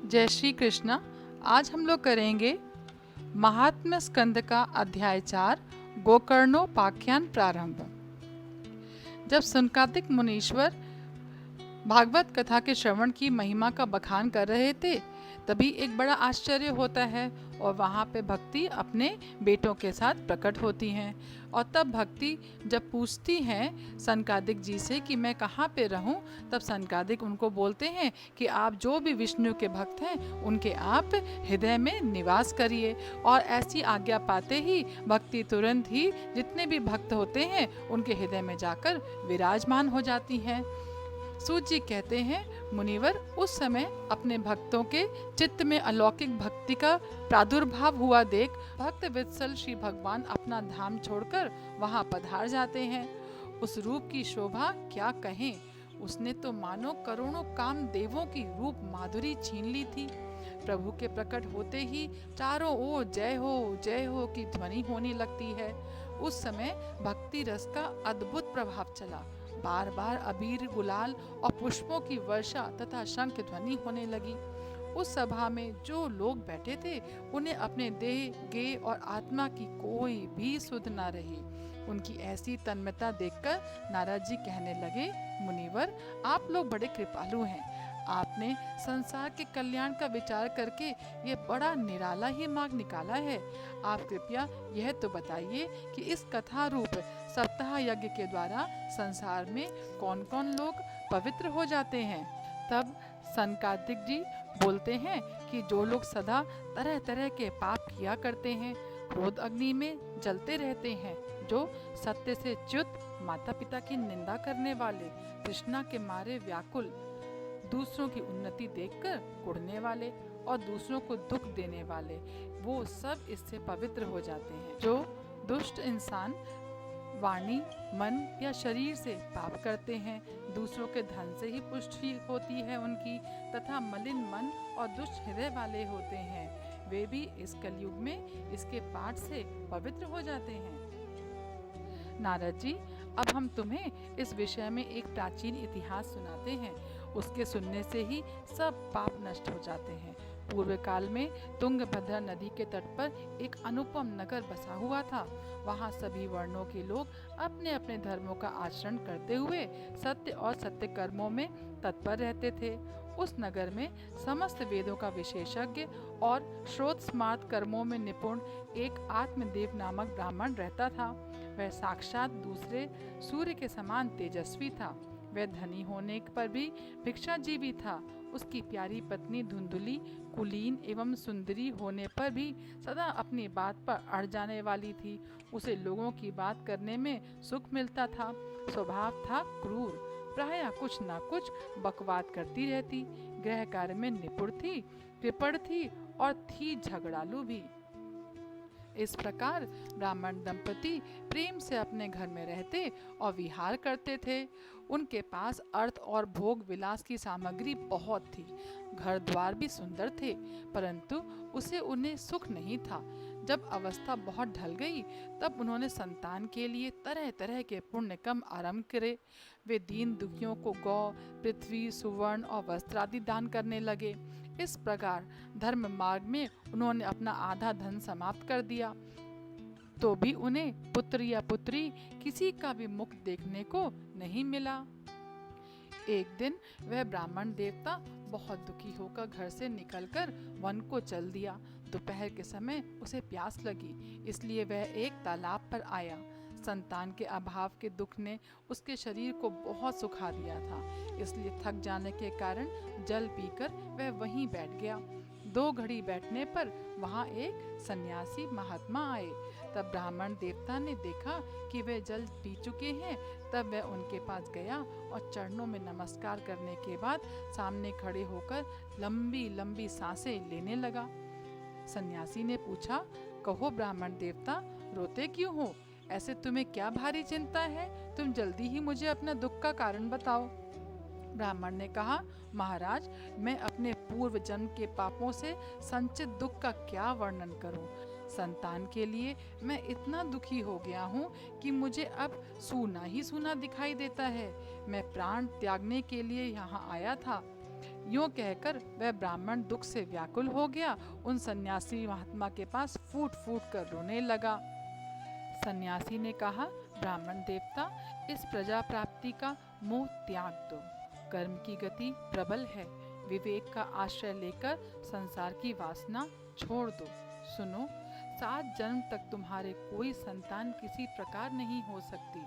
जय श्री कृष्णा। आज हम लोग करेंगे महात्म्य स्कंद का अध्याय 4 गोकर्णोपाख्यान प्रारंभ। जब सनकादिक मुनीश्वर भागवत कथा के श्रवण की महिमा का बखान कर रहे थे, तभी एक बड़ा आश्चर्य होता है और वहाँ पे भक्ति अपने बेटों के साथ प्रकट होती हैं। और तब भक्ति जब पूछती हैं सनकादिक जी से कि मैं कहाँ पे रहूं, तब सनकादिक उनको बोलते हैं कि आप जो भी विष्णु के भक्त हैं उनके आप हृदय में निवास करिए। और ऐसी आज्ञा पाते ही भक्ति तुरंत ही जितने भी भक्त होते हैं उनके हृदय में जाकर विराजमान हो जाती हैं। सूत जी कहते हैं, मुनिवर उस समय अपने भक्तों के चित्त में अलौकिक भक्ति का प्रादुर्भाव हुआ देख भक्त वित्सल श्री भगवान अपना धाम छोड़कर वहां पधार जाते हैं। उस रूप की शोभा क्या कहें, उसने तो मानो करोड़ों काम देवों की रूप माधुरी छीन ली थी। प्रभु के प्रकट होते ही चारों ओर जय हो की ध्वनि होने लगती है। उस समय भक्ति रस का अद्भुत प्रभाव चला। बार बार अबीर, गुलाल और पुष्पों की वर्षा तथा शंख ध्वनि होने लगी। उस सभा में जो लोग बैठे थे उन्हें अपने देह, गे और आत्मा की कोई भी सुध न रही। उनकी ऐसी तन्मयता देखकर नारद जी कहने लगे, मुनिवर आप लोग बड़े कृपालु हैं। आपने संसार के कल्याण का विचार करके ये बड़ा निराला ही मार्ग निकाला है। आप कृपया यह तो बताइए कि इस कथा रूप सप्ताह यज्ञ के द्वारा संसार में कौन कौन लोग पवित्र हो जाते हैं। तब सनकादिक जी बोलते हैं कि जो लोग सदा तरह तरह के पाप किया करते हैं, क्रोध अग्नि में जलते रहते हैं, जो सत्य से च्युत, माता पिता की निंदा करने वाले, तृष्णा के मारे व्याकुल, दूसरों की उन्नति देखकर कुढ़ने वाले और दूसरों को दुख देने वाले, वो सब इससे पवित्र हो जाते हैं। जो दुष्ट इंसान वाणी, मन या शरीर से पाप करते हैं, दूसरों के धन से ही पुष्टि होती है उनकी, तथा मलिन मन और दुष्ट हृदय वाले होते हैं, वे भी इस कलयुग में इसके पाठ से पवित्र हो जाते हैं। नारद जी, अब हम तुम्हें इस विषय में एक प्राचीन इतिहास सुनाते हैं। उसके सुनने से ही सब पाप नष्ट हो जाते हैं। पूर्व काल में तुंगभद्रा नदी के तट पर एक अनुपम नगर बसा हुआ था। वहाँ सभी वर्णों के लोग अपने अपने धर्मों का आचरण करते हुए सत्य और सत्य कर्मों में तत्पर रहते थे। उस नगर में समस्त वेदों का विशेषज्ञ और श्रोत स्मार्त कर्मों में निपुण एक आत्मदेव नामक ब्राह्मण रहता था। वह साक्षात दूसरे सूर्य के समान तेजस्वी था। वह धनी होने पर भी भिक्षाजीवी था। उसकी प्यारी पत्नी धुंधुली, कुलीन एवं सुंदरी होने पर भी सदा अपनी बात पर अड़ जाने वाली थी। उसे लोगों की बात करने में सुख मिलता था। स्वभाव था क्रूर, प्रायः कुछ न कुछ बकवाद करती रहती। गृह कार्य में निपुण थी, कृपण थी और थी झगड़ालू भी। इस प्रकार ब्राह्मण दंपति प्रेम से अपने घर में रहते और विहार करते थे। उनके पास अर्थ और भोग विलास की सामग्री बहुत थी। घर द्वार भी सुंदर थे, परंतु उसे उन्हें सुख नहीं था। जब अवस्था बहुत ढल गई, तब उन्होंने संतान के लिए तरह तरह के पुण्य कर्म आरंभ करे। वे दीन दुखियों को गौ, पृथ्वी, सुवर्ण और वस्त्र आदि दान करने लगे। इस प्रकार धर्म मार्ग में उन्होंने अपना आधा धन समाप्त कर दिया, तो भी उन्हें पुत्र या पुत्री किसी का भी मुख देखने को नहीं मिला। एक दिन वह ब्राह्मण देवता बहुत दुखी होकर घर से निकलकर वन को चल दिया। दोपहर के समय उसे प्यास लगी, इसलिए वह एक तालाब पर आया। संतान के अभाव के दुख ने उसके शरीर को बहुत सुखा दिया था, इसलिए थक जाने के कारण जल पीकर वह वहीं बैठ गया। 2 घड़ी बैठने पर वहाँ एक सन्यासी महात्मा आए। तब ब्राह्मण देवता ने देखा कि वे जल पी चुके हैं। तब वह उनके पास गया और चरणों में नमस्कार करने के बाद सामने खड़े होकर लंबी लंबी सांसें लेने लगा। सन्यासी ने पूछा, कहो ब्राह्मण देवता, रोते क्यों हो? ऐसे तुम्हें क्या भारी चिंता है? तुम जल्दी ही मुझे अपना दुख का कारण बताओ। ब्राह्मण ने कहा, महाराज, मैं अपने पूर्व जन्म के पापों से संचित दुख का क्या वर्णन करूं। संतान के लिए मैं इतना दुखी हो गया हूँ कि मुझे अब सूना ही सूना दिखाई देता है। मैं प्राण त्यागने के लिए यहाँ आया था, यूं कहकर वह ब्राह्मण दुख से व्याकुल हो गया, उन सन्यासी महात्मा के पास फूट फूट कर रोने लगा। सन्यासी ने कहा, ब्राह्मण देवता, इस प्रजा प्राप्ति का मोह त्याग दो। कर्म की गति प्रबल है, विवेक का आश्रय लेकर संसार की वासना छोड़ दो। सुनो, 7 जन्म तक तुम्हारे कोई संतान किसी प्रकार नहीं हो सकती।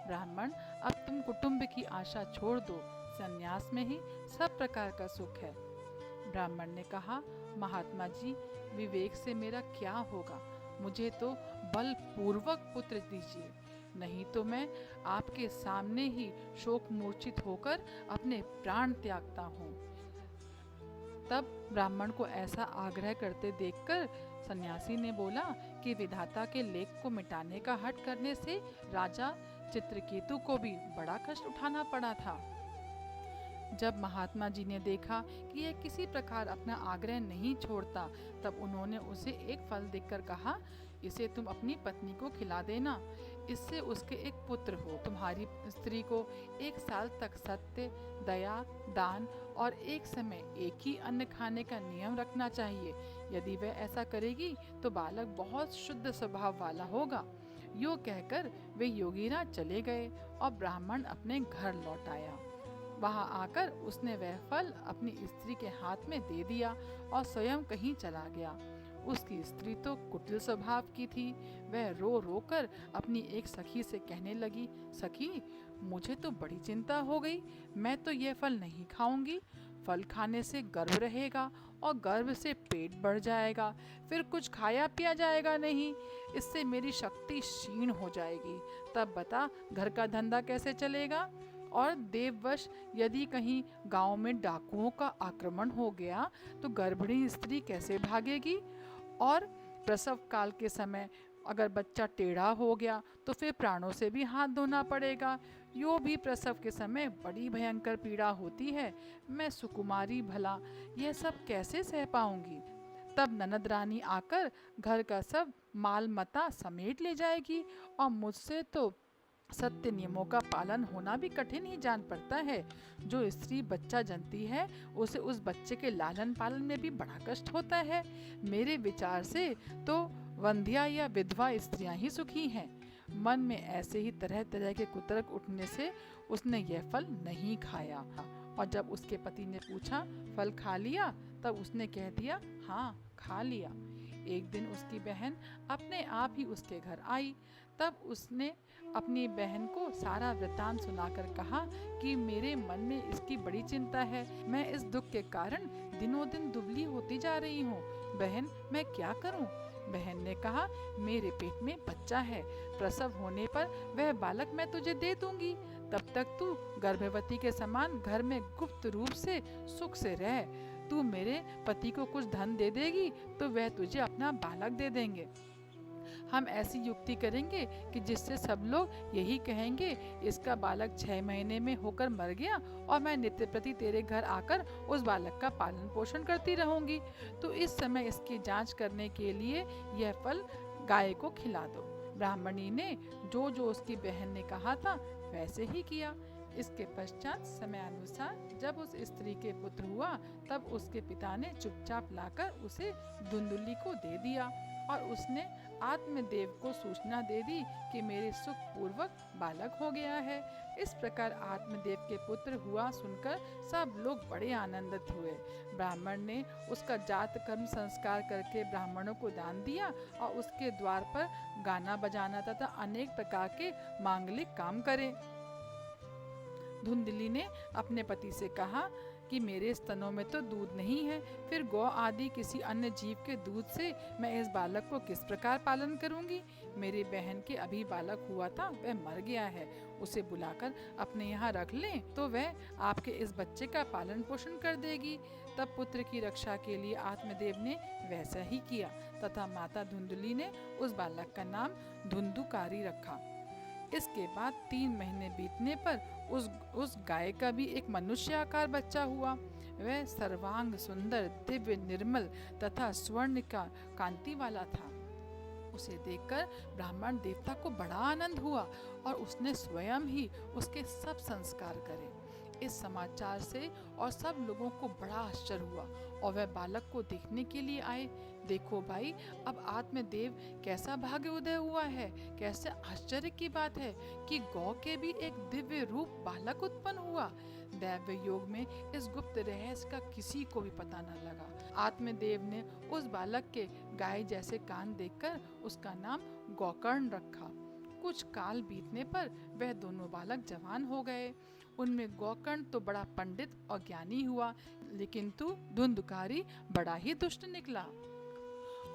ब्राह्मण, अब तुम कुटुंब की आशा छोड़ दो, संन्यास में ही सब प्रकार का सुख है। ब्राह्मण ने कहा, महात्मा जी, विवेक से मेरा क्या होगा, मुझे तो बलपूर्वक पुत्र दीजिए, नहीं तो मैं आपके सामने ही शोक मूर्छित होकर अपने प्राण त्यागता हूँ। तब ब्राह्मण को ऐसा आग्रह करते देखकर सन्यासी ने बोला कि विधाता के लेख को मिटाने का हठ करने से राजा चित्रकेतु को भी बड़ा कष्ट उठाना पड़ा था। जब महात्मा जी ने देखा कि यह किसी प्रकार अपना आग्रह नहीं छोड़ता, तब उन्होंने उसे एक फल देकर कहा, इसे तुम अपनी पत्नी को खिला देना, इससे उसके एक पुत्र हो। तुम्हारी स्त्री को 1 साल तक सत्य, दया, दान और एक समय एक ही अन्न खाने का नियम रखना चाहिए। यदि वह ऐसा करेगी तो बालक बहुत शुद्ध स्वभाव वाला होगा। यूँ कहकर वे योगीराज चले गए और ब्राह्मण अपने घर लौट आया। वहां आकर उसने वह फल अपनी स्त्री के हाथ में दे दिया और स्वयं कहीं चला गया। उसकी स्त्री तो कुटिल स्वभाव की थी। वह रो रो कर अपनी एक सखी से कहने लगी, सखी, मुझे तो बड़ी चिंता हो गई, मैं तो यह फल नहीं खाऊंगी। फल खाने से गर्भ रहेगा और गर्भ से पेट बढ़ जाएगा, फिर कुछ खाया पिया जाएगा नहीं, इससे मेरी शक्ति क्षीण हो जाएगी। तब बता, घर का धंधा कैसे चलेगा? और देववश यदि कहीं गांव में डाकुओं का आक्रमण हो गया तो गर्भिणी स्त्री कैसे भागेगी? और प्रसव काल के समय अगर बच्चा टेढ़ा हो गया तो फिर प्राणों से भी हाथ धोना पड़ेगा। यो भी प्रसव के समय बड़ी भयंकर पीड़ा होती है। मैं सुकुमारी, भला यह सब कैसे सह पाऊंगी? तब ननद रानी आकर घर का सब माल मता समेट ले जाएगी और मुझसे तो सत्य नियमों का पालन होना भी कठिन ही जान पड़ता है। जो स्त्री बच्चा जनती है उसे उस बच्चे के लालन पालन में भी बड़ा कष्ट होता है। मेरे विचार से तो वंध्या या विधवा स्त्रियां ही सुखी हैं। मन में ऐसे ही तरह तरह के कुतर्क उठने से उसने यह फल नहीं खाया। और जब उसके पति ने पूछा, फल खा लिया? तब उसने कह दिया, हाँ खा लिया। एक दिन उसकी बहन अपने आप ही उसके घर आई। तब उसने अपनी बहन को सारा वृतांत सुनाकर कहा कि मेरे मन में इसकी बड़ी चिंता है, मैं इस दुख के कारण दिनों दिन दुबली होती जा रही हूँ। बहन, मैं क्या करूँ? बहन ने कहा, मेरे पेट में बच्चा है, प्रसव होने पर वह बालक मैं तुझे दे दूंगी। तब तक तू गर्भवती के समान घर में गुप्त रूप से सुख से रह। तू मेरे पति को कुछ धन दे देगी तो वह तुझे अपना बालक दे देंगे। हम ऐसी युक्ति करेंगे कि जिससे सब लोग यही कहेंगे, इसका बालक 6 महीने में होकर मर गया और मैं नित्य प्रति तेरे घर आकर उस बालक का पालन पोषण करती रहूंगी। तो इस समय इसकी जांच करने के लिए यह फल गाय को खिला दो। ब्राह्मणी ने जो जो उसकी बहन ने कहा था वैसे ही किया। इसके पश्चात समयानुसार जब उस स्त्री के पुत्र हुआ, तब उसके पिता ने चुपचाप लाकर उसे धुंधुली को दे दिया और उसने आत्मदेव को सूचना दे दी कि मेरे सुख पूर्वक बालक हो गया है। इस प्रकार आत्मदेव के पुत्र हुआ सुनकर सब लोग बड़े आनंदित हुए। ब्राह्मण ने उसका जात कर्म संस्कार करके ब्राह्मणों को दान दिया और उसके द्वार पर गाना बजाना तथा अनेक प्रकार के मांगलिक काम करे। धुंधली ने अपने पति से कहा कि मेरे स्तनों में तो दूध नहीं है, फिर गौ आदि किसी अन्य जीव के दूध से मैं इस बालक को किस प्रकार पालन करूंगी? मेरी बहन के अभी बालक हुआ था, वह मर गया है, उसे बुलाकर अपने यहाँ रख लें तो वह आपके इस बच्चे का पालन पोषण कर देगी। तब पुत्र की रक्षा के लिए आत्मदेव ने वैसा ही किया तथा माता धुंधली ने उस बालक का नाम धुंधुकारी रखा। इसके बाद 3 महीने बीतने पर उस गाय का भी एक मनुष्य आकार बच्चा हुआ। वह सर्वांग सुंदर, दिव्य, निर्मल तथा स्वर्ण का कांति वाला था। उसे देखकर ब्राह्मण देवता को बड़ा आनंद हुआ और उसने स्वयं ही उसके सब संस्कार करे। इस समाचार से और सब लोगों को बड़ा आश्चर्य हुआ और वह बालक को देखने के लिए आए। देखो भाई, अब आत्मदेव कैसा भाग्य उदय हुआ है। कैसे आश्चर्य की बात है कि गौ के भी एक दिव्य रूप बालक उत्पन्न हुआ। दैव योग में इस गुप्त रहस्य का किसी को भी पता न लगा। आत्मदेव ने उस बालक के गाय जैसे कान देखकर उसका नाम गोकर्ण रखा। कुछ काल बीतने पर वह दोनों बालक जवान हो गए। उनमें गोकर्ण तो बड़ा पंडित और ज्ञानी हुआ, लेकिन तू धुंधकारी बड़ा ही दुष्ट निकला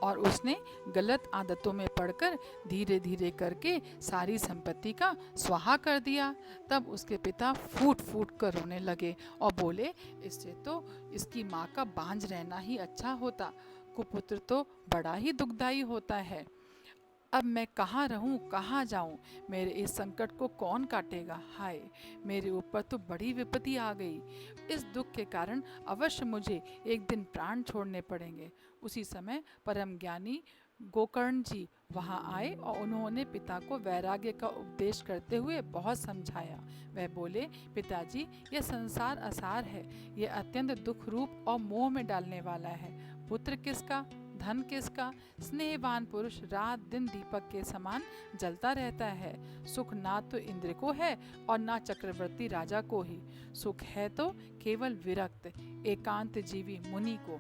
और उसने गलत आदतों में पड़कर धीरे धीरे करके सारी संपत्ति का स्वाहा कर दिया। तब उसके पिता फूट फूट कर रोने लगे और बोले, इससे तो इसकी माँ का बांझ रहना ही अच्छा होता। कुपुत्र तो बड़ा ही दुखदाई होता है। अब मैं कहाँ रहूं, कहाँ जाऊं? मेरे इस संकट को कौन काटेगा? हाय, मेरे ऊपर तो बड़ी विपत्ति आ गई। इस दुख के कारण अवश्य मुझे एक दिन प्राण छोड़ने पड़ेंगे। उसी समय परम ज्ञानी गोकर्ण जी वहाँ आए और उन्होंने पिता को वैराग्य का उपदेश करते हुए बहुत समझाया। वह बोले, पिताजी, यह संसार असार है। यह अत्यंत दुख रूप और मोह में डालने वाला है। पुत्र किसका, धन किसका? स्नेहवान पुरुष रात दिन दीपक के समान जलता रहता है। सुख ना तो इंद्र को है और ना चक्रवर्ती राजा को ही। सुख है तो केवल विरक्त एकांत जीवी मुनि को।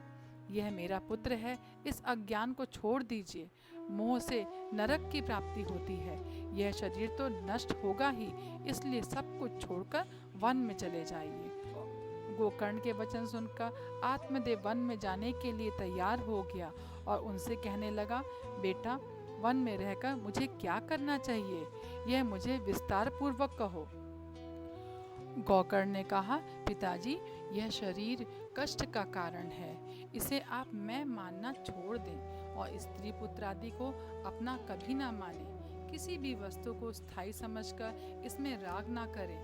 यह मेरा पुत्र है, इस अज्ञान को छोड़ दीजिए। मोह से नरक की प्राप्ति होती है। यह शरीर तो नष्ट होगा ही, इसलिए सब कुछ छोड़कर वन में चले जाइए। गोकर्ण के वचन सुनकर आत्मदेव वन में जाने के लिए तैयार हो गया और उनसे कहने लगा, बेटा, वन में रहकर मुझे क्या करना चाहिए, यह मुझे विस्तार पूर्वक कहो। गोकर्ण ने कहा, पिताजी, यह शरीर कष्ट का कारण है। इसे आप मैं मानना छोड़ दें और स्त्री पुत्र आदि को अपना कभी ना माने। किसी भी वस्तु को स्थायी समझकर इसमें राग ना करें।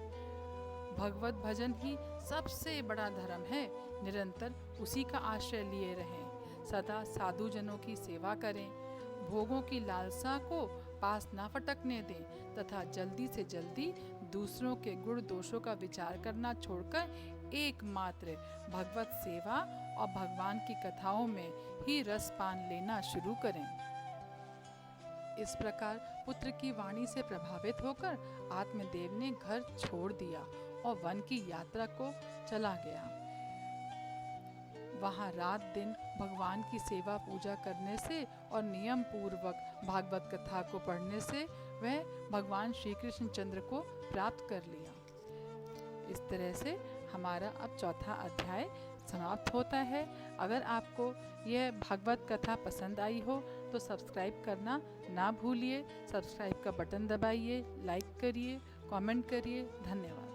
भगवत भजन ही सबसे बड़ा धर्म है। निरंतर उसी का आश्रय लिए रहें। सदा साधु जनों की सेवा करें। भोगों की लालसा को पास ना फटकने दें तथा जल्दी से जल्दी दूसरों के गुण दोषों का विचार करना छोड़कर एकमात्र भगवत सेवा और भगवान की कथाओं में ही रसपान लेना शुरू करें। इस प्रकार पुत्र की वाणी से प्रभावित होकर आत्मदेव ने घर छोड़ दिया और वन की यात्रा को चला गया। वहाँ रात दिन भगवान की सेवा पूजा करने से और नियम पूर्वक भागवत कथा को पढ़ने से वह भगवान श्री कृष्ण चंद्र को प्राप्त कर लिया। इस तरह से हमारा अब चौथा अध्याय समाप्त होता है। अगर आपको यह भागवत कथा पसंद आई हो तो सब्सक्राइब करना ना भूलिए। सब्सक्राइब का बटन दबाइए, लाइक करिए, कमेंट करिए। धन्यवाद।